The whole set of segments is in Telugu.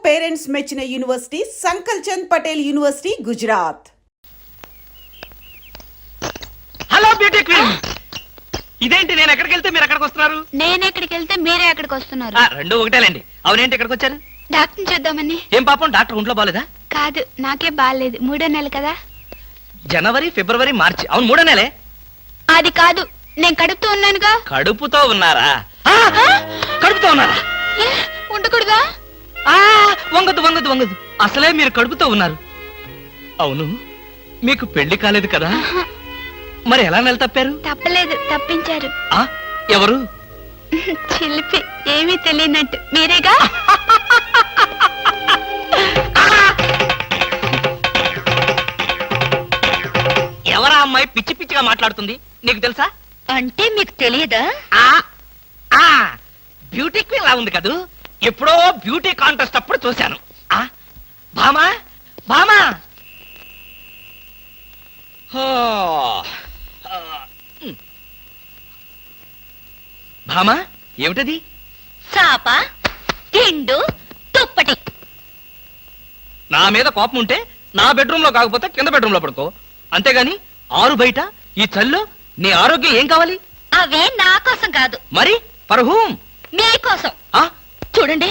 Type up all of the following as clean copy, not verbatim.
పేరెంట్స్ మెచ్చిన university Sankalchand Patel university Gujarat. Hello beauty queen, ఇదేంటి నేను ఎక్కడికి వెళ్తే మీరు ఎక్కడికి వస్తున్నారు? నేను ఎక్కడికి వెళ్తే మీరే ఎక్కడికి వస్తున్నారు. రెండు ఒకటేలేండి. అవునేంటి ఎక్కడికి వచ్చారు? డాక్టర్ చూద్దామని. ఏం పాపం డాక్టర్ ఒంట్లో బాలేదా? కాదు, నాకే బాగాలేదు. 3వ నెల కదా. జనవరి, ఫిబ్రవరి, మార్చి. అవును 3వ నెలే. అది కాదు, నేను కడుపుతూ ఉన్నానుగా. కడుపుతో ఉన్నారా? కడుపుతో ఉన్నారా? ఉండకూడదా? వంగదు వంగదు వంగదు. అసలే మీరు కడుపుతో ఉన్నారు. అవును, మీకు పెళ్లి కాలేదు కదా, మరి ఎలా నెల తప్పారు? తప్పలేదు, తప్పించారు. ఎవరు? చిలిపి, ఏమీ తెలియనట్టు. మీరేగా. ఎవరా అమ్మాయి పిచ్చి పిచ్చిగా మాట్లాడుతుంది? నీకు తెలుసా? అంటే మీకు తెలియదా? బ్యూటీ క్వీన్ లా ఉంది కదూ. ఎప్పుడో బ్యూటీ కాంటెస్ట్ అప్పుడు చూశాను. భామా భామా. భామా, ఏమిటది? చాప, తిండు, తుప్పటి. నా మీద కోపం ఉంటే నా బెడ్రూమ్ లో కాకపోతే కింద బెడ్రూమ్ లో పడుకో, అంతేగాని ఆరు బయట ఈ చల్లో నీ ఆరోగ్యం ఏం కావాలి? అవే నా కోసం కాదు. మరి ఫర్ హూమ్? మీకోసం. చూడండి,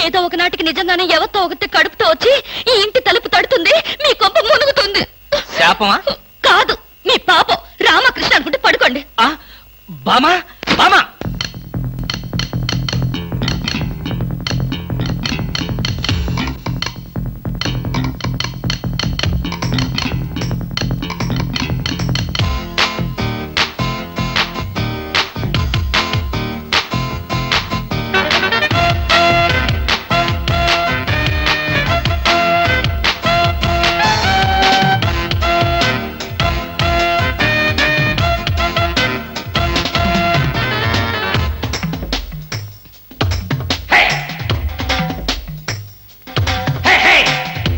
ఏదో ఒక నాటికి నిజంగానే ఎవరితో ఒకటి కడుపుతో వచ్చి ఈ ఇంటి తలుపు తడుతుంది, మీ కొంప మునుగుతుంది. శాపమా? కాదు, మీ పాపం. రామకృష్ణ అనుకుంటే పడుకోండి. బామా బామా.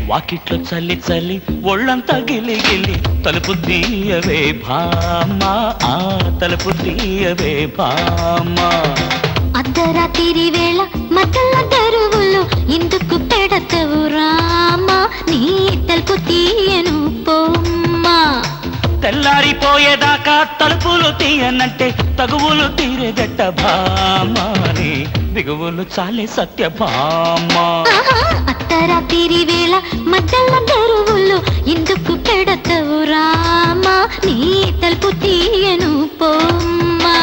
వాకిట్లో చల్లి చల్లి ఒళ్ళంతా గిలి గిలి తలుపు తీయవే భామా, తలుపు తీయవే భామా. అర్ధరాత్రి వేళ మధ్యల తెరువులు ఎందుకు పెడతవు రామా, నీ తలుపు తీయను పోమ్మా. తెల్లారిపోయేదాకా తలుపులు తీయనంటే తగువులు తీరేగట్ట భామాని, దిగువులు చాలే సత్య భామా. అర్ధరాత్రి వేళ మధ్యల తెరువులు ఎందుకు పెడతవు రామా, నీ తలుపు తీయను పోమ్మా.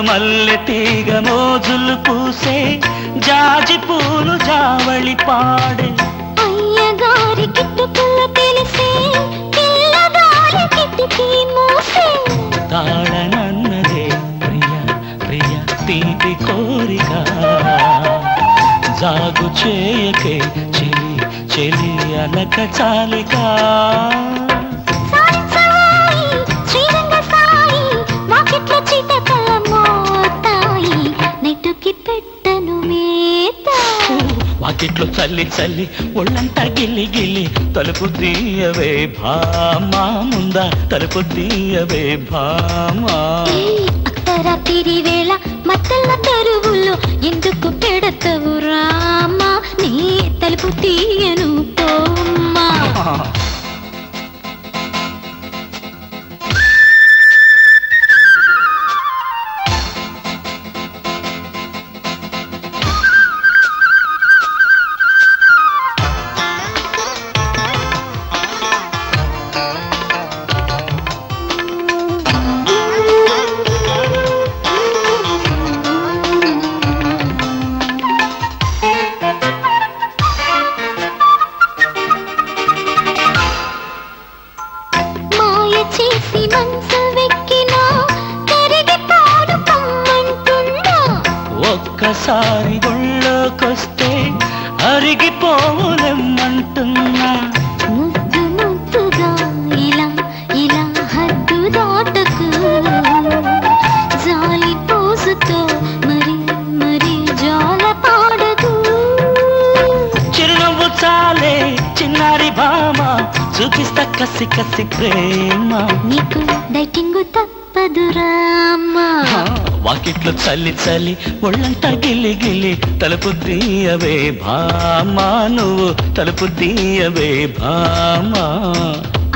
మల్లె తీగ మోజులు పూసే జాజి పూలు జావళి పాడే, అయ్యగారి కిట్టుకుల తెలిసే పిల్లగారి కిటికీ మూసే. తాళనన్నదే ప్రియ ప్రియ తీపి కోరిక, జాగు చేయకే చెలి చెలి అనక చాలిక. వాకిట్లో చల్లి చల్లి ఒళ్ళంతా గిల్లి గిల్లి తలుపు తీయవే భామా, ముందా తలుపు తీయవే భామా. అర్ధరాత్రి వేళ మధ్యల తెరువులు ఎందుకు పెడతవు రామా, నీ తలుపు తీయను పోమ్మా. ఒళ్ళోకొస్తే అరిగిపోవులెమ్మంటున్నా. ముద్దు ముద్దుగా ఇలా ఇలా హద్దు దాటకు, జాలి పోసుతో మరి మరి జాల పాడకు. చిరునవ్వు చాలే చిన్నారి భామ, చూపిస్తా కసి కసి ప్రేమ. నీకు డైటింగ్ తప్పదురామ్మా. వాకిట్లో చల్లి చల్లి ఒళ్ళంతా గిల్లి గిల్లి తలుపు తీయవే భామా, నువ్వు తలుపు తీయవే భామా.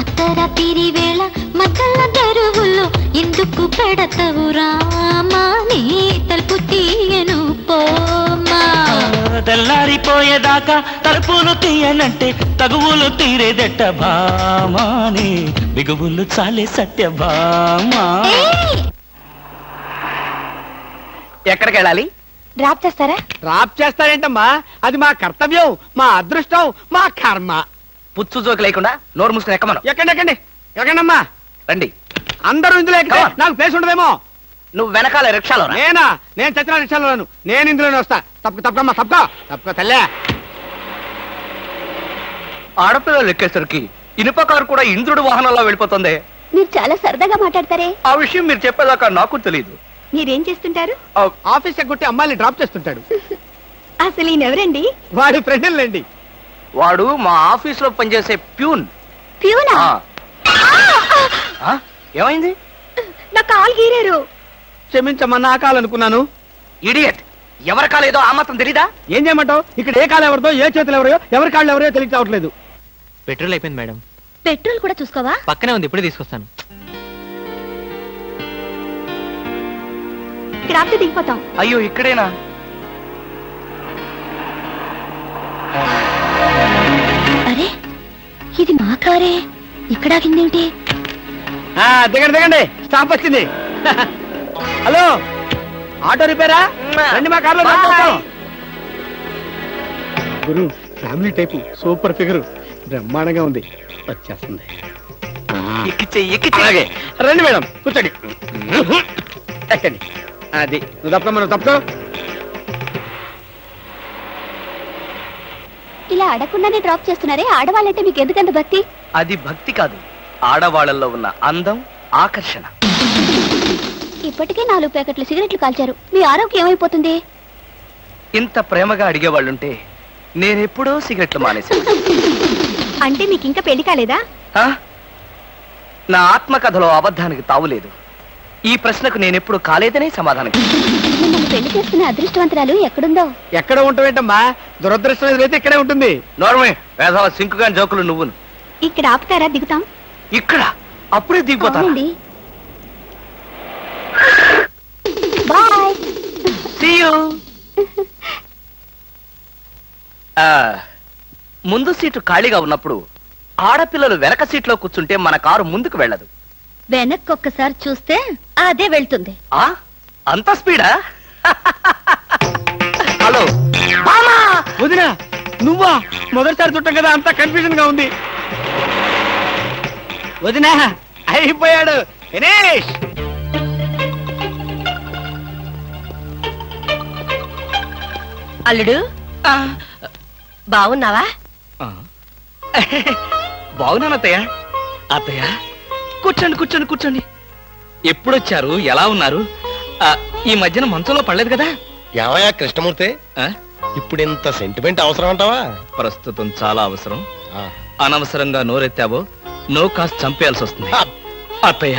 అర్ధరాత్రి వేళ మధ్యల తెరువుల్లో ఎందుకు పెడతవు రామా, నీ తలుపు తీయను పోమా. తెల్లారిపోయేదాకా తలుపులు తీయనంటే తగువులు తీరేదెట్ట భామాని, బిగువులు చాలే సత్య భామా. ఏయ్! ఎక్కడికి వెళ్ళాలి? డ్రాప్ చేస్తారా? డ్రాప్ చేస్తారేంటమ్మా, అది మా కర్తవ్యం, మా అదృష్టం, మా కర్మ. పుచ్చు జోకి లేకుండా నోరు మూసుకుని ఎక్కమను. ఎక్కండి ఎక్కండమ్మా. రండి. అందరూ ఇందులో ఎక్కితే Come on. నాకు ప్లేస్ ఉండదేమో. నువ్వు వెనకాల రిక్షాలో రా. నేనా? నేను చచ్చిన రిక్షాలోను, నేను ఇందులోనే వస్తా. తప్పకమ్మా తప్పుకో తల్లే. ఆడపిల్లలు ఎక్కేసరికి ఇనుప కారు కూడా ఇంద్రుడు వాహనంలో వెళ్ళిపోతుంది. మీరు చాలా సరదాగా మాట్లాడతారే, ఆ విషయం మీరు చెప్పేదాకా నాకు తెలియదు. మీరేం చేస్తుంటారు? ఆఫీస్ ఎగ్గొట్టి అమ్మాయిని డ్రాప్ చేస్తుంటాడు. అసలు ఈయనెవరండి? వాడి ఫ్రెండ్లండి. వాడు మా ఆఫీస్ లో పనిచేసే ప్యూన్. ప్యూనా? ఆ. ఆ? ఏమైంది? నా కాలు గీరారు. క్షమించమ్మా, నా కాలనుకున్నాను. ఇడియట్, ఎవరి కాలేదో ఆ మాత్రం తెలీదా? ఏం చేయమంటావు? ఇక్కడ ఏ కాలు ఎవరిదో, ఏ చేతులు ఎవరో, ఎవరి కాళ్ళు ఎవరో తెలియక రావట్లేదు. పెట్రోల్ అయిపోయింది మేడం. పెట్రోల్ కూడా చూసుకోవా? పక్కనే ఉంది, ఇప్పుడే తీసుకొస్తాను. ఇక్కడ ఆపితే దిగిపోతాం. అయ్యో ఇక్కడేనా? అరే, ఇది మా కారే, ఇక్కడ ఆగిందేమిటి? దిగండి, స్టాప్ వచ్చింది. హలో, ఆటో రిపేరా? రండి మా కార్లో డ్రాప్ చేస్తాం. గురు, ఫ్యామిలీ టైపు, సూపర్ ఫిగర్, బ్రహ్మాండంగా ఉంది. వచ్చేస్తుంది. అలాగే రండి మేడం, కూర్చోండి. ఎక్కండి. అది నువ్వు తప్పుకో. ఇలా అడగకుండానే డ్రాప్ చేస్తున్నారే, ఆడవాళ్ళంటే మీకు ఎందుకంత భక్తి? అది భక్తి కాదు, ఆడవాళ్ళల్లో ఉన్న అందం, ఆకర్షణ. ఇప్పటికే 4 ప్యాకెట్లు సిగరెట్లు కాల్చారు, మీ ఆరోగ్యం ఏమైపోతుంది? ఇంత ప్రేమగా అడిగేవాళ్ళుంటే నేనెప్పుడో సిగరెట్లు మానేశాను. అంటే మీకు ఇంకా పెళ్లి కాలేదా? ఆ? నా ఆత్మకథలో అబద్ధానికి తావులేదు. ఈ ప్రశ్నకు నేనెప్పుడు కాలేదనే సమాధానం. మిమ్మల్ని పెళ్లి చేసుకునే అదృష్టవంతురాలు ఎక్కడుందో? ఎక్కడ ఉంటావేంటమ్మా, దురదృష్టం ఎదురైతే ఇక్కడే ఉంటుంది. నోర్మే వేసవ సింకుగా జోకులు నువ్వును. ఇక్కడ ఆపుతారా? దిగుతాం. ఇక్కడ అప్పుడే దిగిపోతాను. అవునండి. బాయ్. See you. ముందు సీటు ఖాళీగా ఉన్నప్పుడు ఆడపిల్లలు వెనక సీట్లో కూర్చుంటే మన కారు ముందుకు వెళ్ళదు. వెనక్కి ఒక్కసారి చూస్తే అదే వెళ్తుంది. ఆ అంత స్పీడా? హలో వదినా, నువ్వా? మొదటిసారి చుట్టాం కదా, అంతా కన్ఫ్యూజన్ గా ఉంది. వదినా, అయిపోయాడు, ఫినిష్. అల్లుడు, బాగున్నావా? బాగున్నాను అత్తయ్య. అత్తయ్య కూర్చోండి. ఎప్పుడొచ్చారు? ఎలా ఉన్నారు? ఈ మధ్యన మంచంలో పడలేదు కదా? ఏమయ్యా కృష్ణమూర్తి, ఆ? ఇప్పుడు ఇంత సెంటిమెంట్ అవసరం అంటావా? ప్రస్తుతం చాలా అవసరం. అనవసరంగా నోరెత్తావో నో కాస్త చంపేయాల్సి వస్తుంది. అత్తయ్య,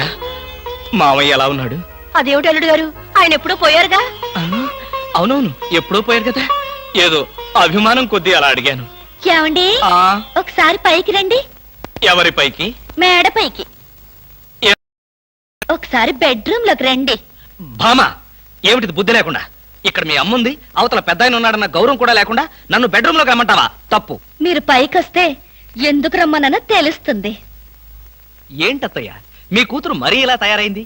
మామయ్య ఎలా ఉన్నాడు? అదేమిటి అల్లుడు గారు, ఆయన ఎప్పుడూ పోయారుగా? అవునవును, ఎప్పుడో పోయారు కదా. ఏదో అభిమానం కొద్దీ అలా అడిగాను. ఏమండి, ఆ ఒకసారి పైకి రండి. ఎవరి పైకి? మేడ పైకి. ఒకసారి బెడ్రూమ్ లోకి రండి. భామా, ఏమిటిది బుద్ధి లేకుండా? ఇక్కడ మీ అమ్ముంది, అవతల పెద్ద ఆయన ఉన్నాడన్న గౌరవం కూడా లేకుండా నన్ను బెడ్రూమ్ లోకి రమ్మంటావా? తప్పు. మీరు పైకొస్తే ఎందుకు రమ్మనో తెలుస్తుంది. ఏంటత్తయ్య, మీ కూతురు మరీ ఇలా తయారైంది?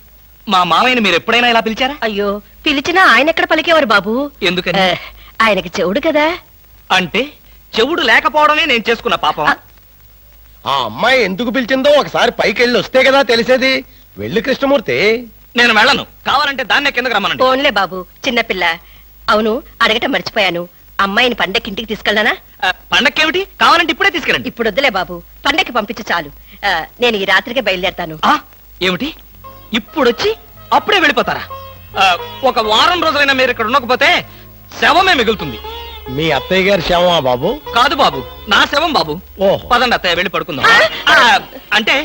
మా మామయ్యని మీరు ఎప్పుడైనా ఇలా పిలిచారా? అయ్యో, పిలిచినా ఆయన ఎక్కడ పలికేవారు బాబు? ఎందుకని? ఆయనకి చెవుడు కదా. అంటే చెవుడు లేకపోవడమే నేను చేసుకున్న పాపం. ఆ అమ్మాయి ఎందుకు పిలిచిందో ఒకసారి పైకి వెళ్ళి వస్తే కదా తెలిసేది. వెళ్ళి కృష్ణమూర్తి. నేను వెళ్ళను. కావాలంటే దాన్నే కిందకు రమ్మనండి. ఫోన్లే బాబు, చిన్నపిల్ల. అవును, అడగటం మర్చిపోయాను. అమ్మాయిని పండక్కి ఇంటికి తీసుకెళ్ళానా? పండక్కేమిటి? కావాలంటే ఇప్పుడే తీసుకెళ్ళండి. ఇప్పుడు వద్దులే బాబు, పండక్కి పంపించు చాలు. నేను ఈ రాత్రికే బయలుదేరతాను. ఏమిటి ఇప్పుడొచ్చి అప్పుడే వెళ్ళిపోతారా? ఒక వారం రోజులైనా మీరు ఇక్కడ ఉండకపోతే శవమే మిగులుతుంది. మీ అత్తయ్య గారి శవమా బాబు? కాదు బాబు, నా శవం బాబు. ఓహో. పదండి అత్తయ్య, వెళ్ళి పడుకుందాం. అంటే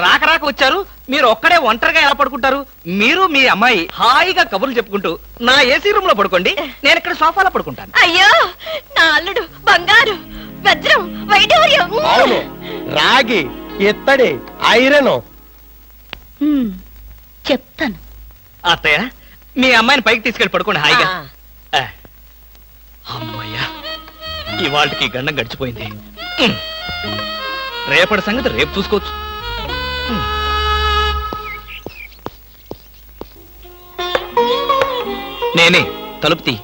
రాక రాక వచ్చారు, మీరు ఒక్కడే ఒంటరిగా ఎలా పడుకుంటారు? మీరు మీ అమ్మాయి హాయిగా కబుర్లు చెప్పుకుంటూ నా ఏసీ రూమ్ లో పడుకోండి, నేను ఇక్కడ సోఫాలో పడుకుంటాను. అయ్యో, నా అల్లుడు బంగారు, వజ్రం, వైఢూర్యం. అవును, రాగి, ఇత్తడి, ఐరన్. చెప్తాను. అత్తయ్య, మీ అమ్మాయిని పైకి తీసుకెళ్ళి పడుకోండి హాయిగా. అమ్మయ్యా, ఇవాళకి గండం గడిచిపోయింది. రేపటి సంగతి రేపు చూసుకోవచ్చు. నేనే తలుపు తీ.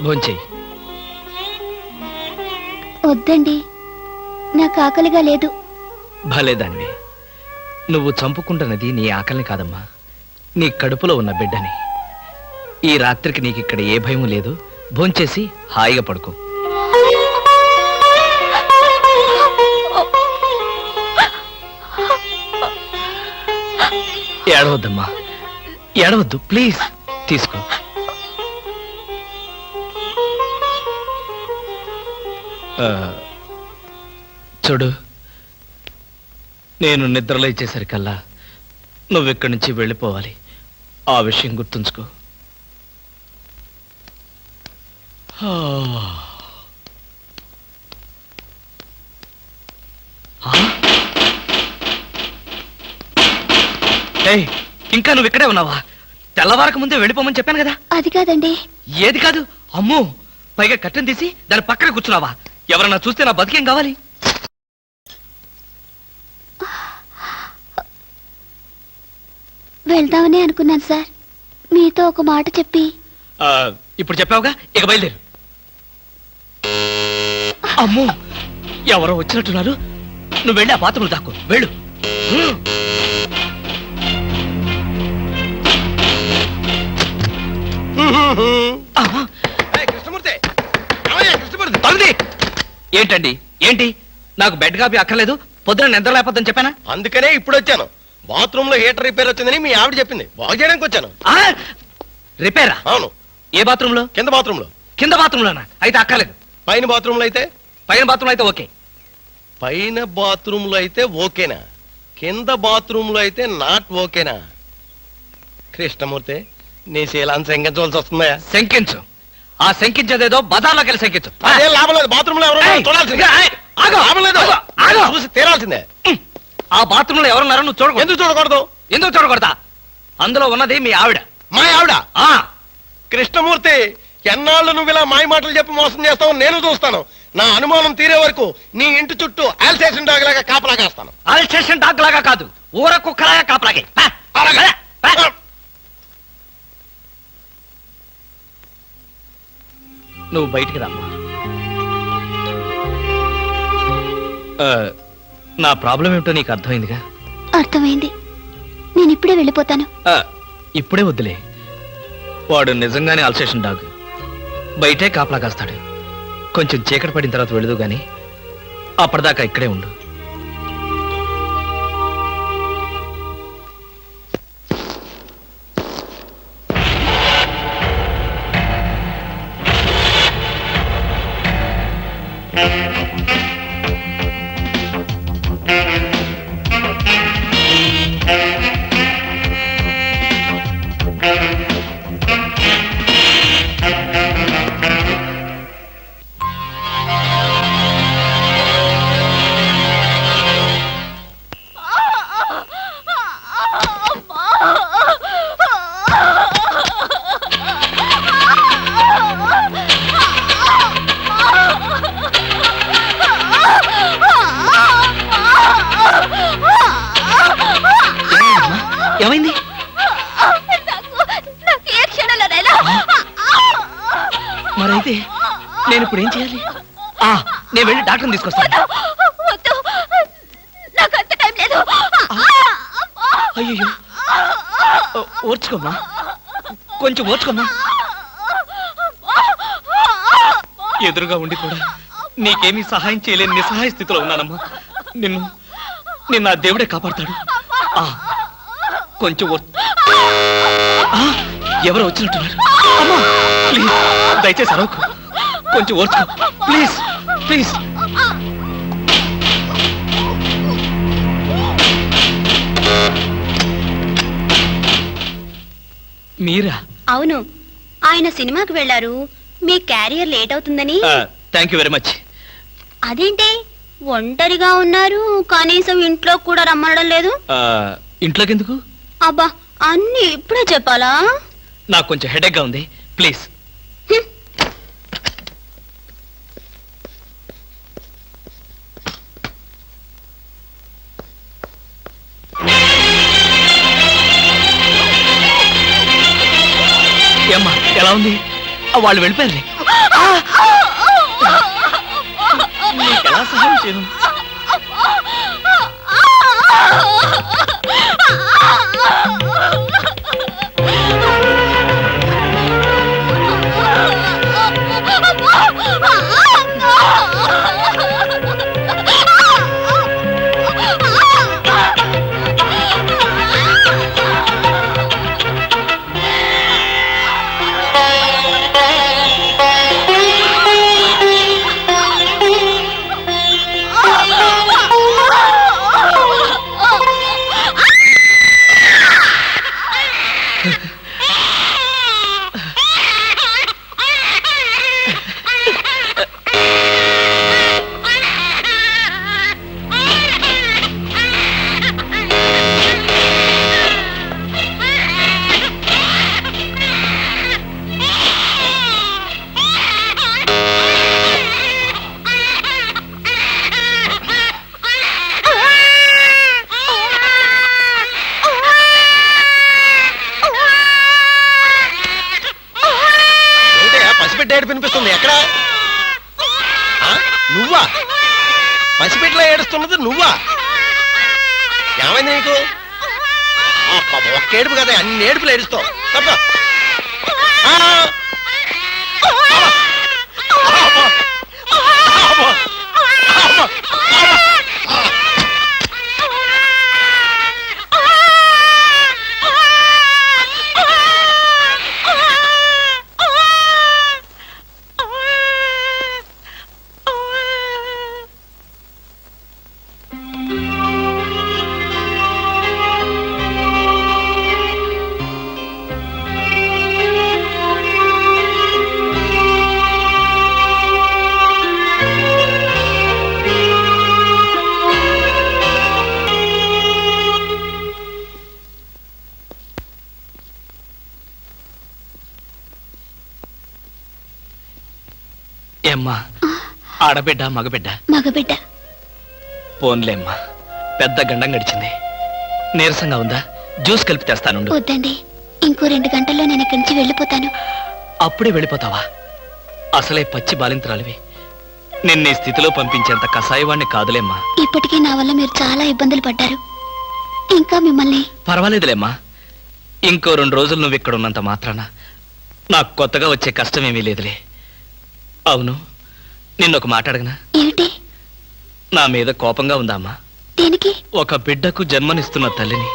భోంచేయి. వద్దండి, నాకు ఆకలిగా లేదు. భలేదానివి. నువ్వు చంపుకుంటున్నది నీ ఆకలిని కాదమ్మా, నీ కడుపులో ఉన్న బిడ్డని. ఈ రాత్రికి నీకిక్కడ ఏ భయం లేదు. భోంచేసి హాయిగా పడుకో. ఏడవద్దమ్మా, ఏడవద్దు ప్లీజ్. తీసుకో. చూడు, నేను నిద్రలో ఇచ్చేసరికల్లా నువ్వెక్కడి నుంచి వెళ్ళిపోవాలి. ఆ విషయం గుర్తుంచుకో. ఏయ్, ఇంకా నువ్వు ఇక్కడే ఉన్నావా? తెల్లవారక ముందే వెళ్ళిపోమని చెప్పాను కదా. అది కాదండి. ఏది కాదు? అమ్మో, పైగా కట్టెను తీసి దాని పక్కన కూర్చున్నావా? ఎవరన్నా చూస్తే నా బతికేం కావాలి? వెళ్దామని అనుకున్నాను సార్, మీతో ఒక మాట చెప్పి. ఇప్పుడు చెప్పావుగా, ఇక బయలుదేరు. అమ్మో, ఎవరో వచ్చినట్టున్నారు. నువ్వు వెళ్ళి ఆ బాత్రూంలో దాక్కో, వెళ్ళు. కృష్ణమూర్తి, కృష్ణమూర్తి, తలుది. ఏంటండి, ఏంటి? నాకు బెడ్ కాపీ అక్కర్లేదు, పొద్దున నిద్ర లేకపోద్దని చెప్పానా? అందుకనే ఇప్పుడు వచ్చాను. బాత్రూమ్ లో హీటర్ రిపేర్ వచ్చిందని మీ ఆవిడ చెప్పింది, బాగు చేయడానికి వచ్చాను. రిపేరా? అవును. ఏ బాత్రూమ్ లో? కింద బాత్రూమ్ లో. కింద బాత్రూమ్ లోనా? అయితే అక్కర్లేదు. పైన బాత్రూమ్ లో అయితే? పైన బాత్రూమ్ అయితే ఓకే. పైన బాత్రూమ్ లో అయితే ఓకేనా? కింద బాత్రూమ్ లో అయితే నాట్ ఓకేనా? కృష్ణమూర్తి, నీ శీలాన్ని శంకించవలసి వస్తుందా? శంకించు. ఆ శంకించేదేదో బజార్లోకి వెళ్ళి శంకించు. అదే లాభం లేదు, బాత్రూమ్ లో ఎవరు చూడాల్సిందే. లాభం లేదు, చూసి తీరాల్సిందే. ఆ బాత్రూమ్ లో ఎవరున్నారో నువ్వు చూడకూడదు. ఎందుకు చూడకూడదు? ఎందుకు చూడకూడదా? అందులో ఉన్నది మీ ఆవిడ. మా ఆవిడ? కృష్ణమూర్తి, ఎన్నాళ్ళు నువ్వు ఇలా మాయ మాటలు చెప్పి మోసం చేస్తావు నేను చూస్తాను. నా అనుమానం తీరే వరకు నీ ఇంటి చుట్టూ ఆల్సేషన్ డాగ్ లాగా కాపలా కాస్తాను. ఆల్సేషన్ డాగ్ లాగా కాదు, ఊర కుక్కలాగా కాపలాగే. నువ్వు బయటికి రామ్మా. నా ప్రాబ్లం ఏమిటో నీకు అర్థమైందిగా? అర్థమైంది, నేను ఇప్పుడే వెళ్ళిపోతాను. ఇప్పుడే వద్దులే. వాడు నిజంగానే అల్సేషన్ డాగ్, బయటే కాపలా కాస్తాడు. కొంచెం చీకటి పడిన తర్వాత వెళదు గాని అప్పటిదాకా ఇక్కడే ఉండు. ఏమైంది? మరైతే నేను ఇప్పుడు ఏం చేయాలి? నేను వెళ్ళి డాక్టర్ని తీసుకొస్తాను. అయ్యో, ఓర్చుకోమ్మా, కొంచెం ఓర్చుకోమ్మా. ఎదురుగా ఉండి కూడా నీకేమీ సహాయం చేయలేని నిస్సహాయ స్థితిలో ఉన్నానమ్మా. నిన్ను ఆ దేవుడే కాపాడతాడు. కొంచెం ఎవరో వచ్చినట్టున్నారు. అమ్మా ప్లీజ్, దయచేసి అరవకు, కొంచెం ఓర్చుకో ప్లీజ్ ప్లీజ్. మీరా? అవును, ఆయన సినిమాకి వెళ్ళారు. మీ క్యారియర్ లేట్ అవుతుందని. Thank you very much. అదేంటి ఒంటరిగా ఉన్నారు, కనీసం ఇంట్లో కూడా రమ్మనడం లేదు? ఇంట్లోకి ఎందుకు? అబ్బా, అన్ని ఇప్పుడే చెప్పాలా? నాకు కొంచెం హెడేక్ గా ఉంది, ప్లీజ్. ఏమ్మా ఎలా ఉంది? వాళ్ళు వెళ్ళిపోయారు. నీకు ఎలా సహాయం చేయను? వినిపిస్తుంది. ఎక్కడ? నువ్వా? పసిపెట్టిలో ఏడుస్తున్నది నువ్వా? ఏమైంది నీకు? ఒక్క ఏడుపు కదా, అన్ని ఏడుపులు ఏడుస్తావు. తప్ప ఏమ్మా, ఆడబిడ్డ మగబిడ్డ? మగబిడ్డ. పోన్లేమ్మా, పెద్ద గండం గడిచింది. నీరసంగా ఉందా? జ్యూస్ కలిపి తెస్తాను. వద్దండి, ఇంకో 2 గంటల్లో నేను ఇక్కడి నుంచి వెళ్ళిపోతాను. అప్పుడే వెళ్ళిపోతావా? అసలే పచ్చి బాలింతరాలివి. నిన్న ఈ స్థితిలో పంపించేంత కసాయవాణ్ణి కాదులేమ్మా. ఇప్పటికీ నా వల్ల మీరు చాలా ఇబ్బందులు పడ్డారు. ఇంకా మిమ్మల్ని. పర్వాలేదులేమ్మా, ఇంకో 2 రోజులు నువ్వు ఇక్కడ ఉన్నంత మాత్రాన నాకు కొత్తగా వచ్చే కష్టం ఏమీ లేదులే. అవును, నిన్నొక మాట అడగనా? ఏమిటి? నా మీద కోపంగా ఉందా అమ్మా? దేనికి? ఒక బిడ్డకు జన్మనిస్తున్న తల్లిని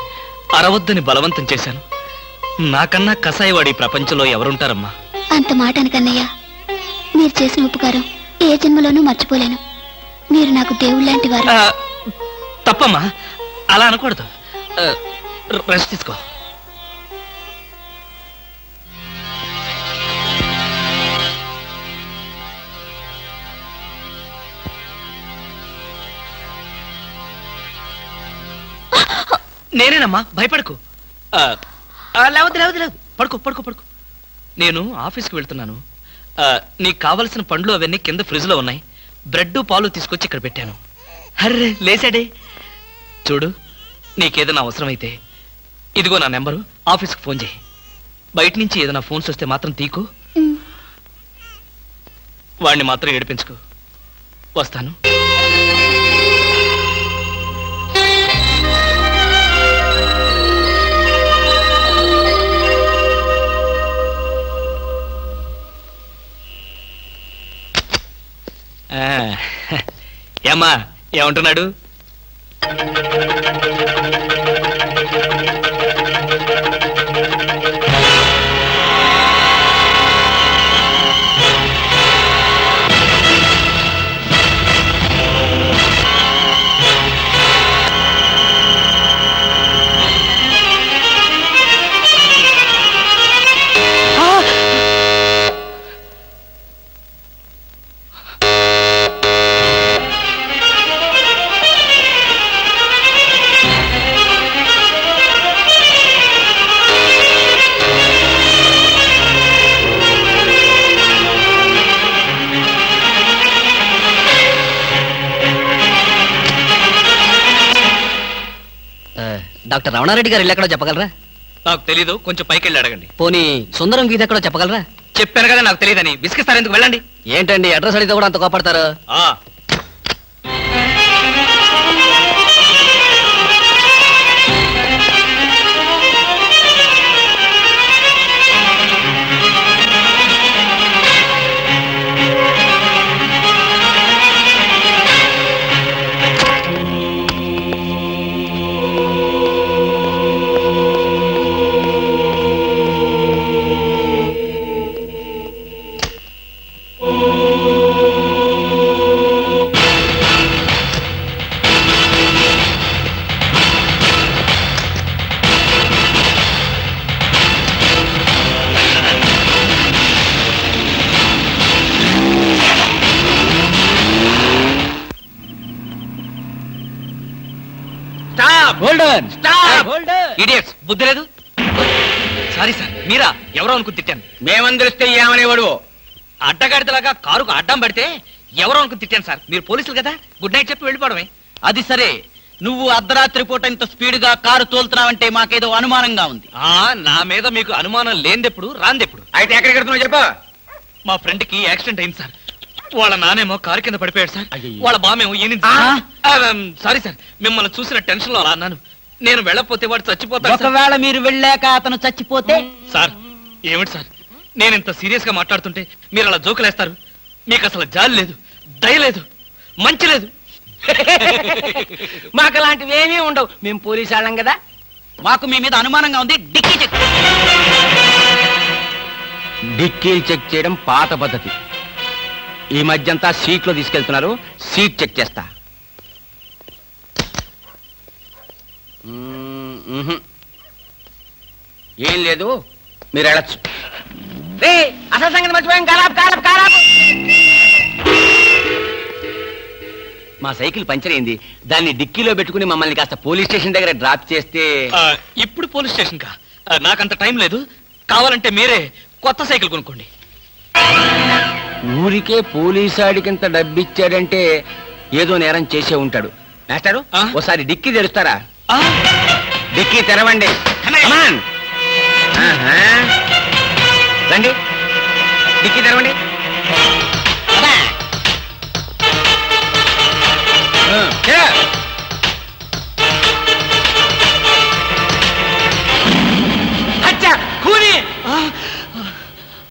అరవద్దని బలవంతం చేశాను. నాకన్నా కసాయివాడి ప్రపంచంలో ఎవరుంటారమ్మా? అంత మాట అనకన్నయ్య. మీరు చేసిన ఉపకారం ఏ జన్మలోనూ మర్చిపోలేను. మీరు నాకు దేవుళ్ళంటి వారు. తప్పమ్మా, అలా అనకూడదు. రెస్ట్ తీసుకో. నేనేనమ్మా, భయపడకు. లేవద్దు లేవద్దు లేవద్దు, పడుకో పడుకో పడుకో. నేను ఆఫీస్కి వెళ్తున్నాను. నీకు కావలసిన పండ్లు అవన్నీ కింద ఫ్రిడ్జ్లో ఉన్నాయి. బ్రెడ్ పాలు తీసుకొచ్చి ఇక్కడ పెట్టాను. హర్రే లేసాడే. చూడు, నీకేదైనా అవసరమైతే ఇదిగో నా నెంబరు, ఆఫీస్కి ఫోన్ చేయి. బయట నుంచి ఏదైనా ఫోన్స్ వస్తే మాత్రం తీకు. వాడిని మాత్రం ఏడిపించుకో. వస్తాను. ఏమ్మా ఏమంటున్నాడు? డాక్టర్ రమణారెడ్డి గారు ఇల్లు ఎక్కడో చెప్పగలరా? నాకు తెలీదు, కొంచెం పైకి వెళ్ళి అడగండి. పోనీ సుందరం గీత ఎక్కడో చెప్పగలరా? చెప్పాను కదా నాకు తెలియదని. విసిగిస్తారు ఎందుకు? వెళ్ళండి. ఏంటండి అడ్రస్ అడిగితే కూడా అంత కోపడతారు? ఆ ఇడియట్స్, బుద్ధి లేదు. సారీ సార్, మీరా? ఎవరో అనుకుని తిట్టాను. మేమందరిస్తే ఏమనేవాడు? అడ్డగాడిదలాగా కారుకు అడ్డం పడితే ఎవరో అనుకుని తిట్టాను సార్. మీరు పోలీసులు కదా, గుడ్ నైట్ చెప్పి వెళ్ళిపోవడమే. అది సరే, నువ్వు అర్ధరాత్రి పూట ఇంత స్పీడ్ గా కారు తోలుతున్నావంటే మాకేదో అనుమానంగా ఉంది. నా మీద మీకు అనుమానం లేనిదెప్పుడు రాందెప్పుడు? అయితే ఎక్కడికి వెళ్తున్నావు చెప్పు. మా ఫ్రెండ్ కి యాక్సిడెంట్ అయింది సార్. వాళ్ళ నానేమో కారు కింద పడిపోయాడు సార్. అయ్యయ్యో. వాళ్ళ బామేమో ఈయన. సారీ సార్, మిమ్మల్ని చూసిన టెన్షన్ లో అలా అన్నాను. నేను వెళ్ళకపోతే వాడు చచ్చిపోతాడు సార్. ఒకవేళ మీరు వెళ్ళాక అతను చచ్చిపోతే? సార్ ఏమిటి సార్, నేను ఇంత సీరియస్ గా మాట్లాడుతుంటే మీరు అలా జోకులేస్తారు? మీకు అసలు జాలి లేదు, దయ లేదు, మంచి లేదు. మాకు అలాంటివి ఏమీ ఉండవు. మేము పోలీసు వాళ్ళం కదా. మాకు మీ మీద అనుమానంగా ఉంది. Dicky check. డిక్కీలు చెక్ చేయడం పాత పద్ధతి. ఈ మధ్యంతా సీట్లో తీసుకెళ్తున్నారు. సీట్ చెక్ చేస్తా. ఏం లేదు, మీరు వెళ్ళచ్చు. అసలు సంగతి మర్చిపోయాం. కాలాపు. మా సైకిల్ పంచర్ అయింది. దాన్ని డిక్కీలో పెట్టుకుని మమ్మల్ని కాస్త పోలీస్ స్టేషన్ దగ్గర డ్రాప్ చేస్తే. ఇప్పుడు పోలీస్ స్టేషన్ కా? నాకంత టైం లేదు. కావాలంటే మీరే కొత్త సైకిల్ కొనుక్కోండి. ఊరికే పోలీసాడికింత డబ్బిచ్చాడంటే ఏదో నేరం చేసే ఉంటాడు. మాస్టారు, ఓసారి డిక్కీ తెరుస్తారా? డిక్కీ తెరవండి. Come on. రండి, డిక్కీ తెరవండి.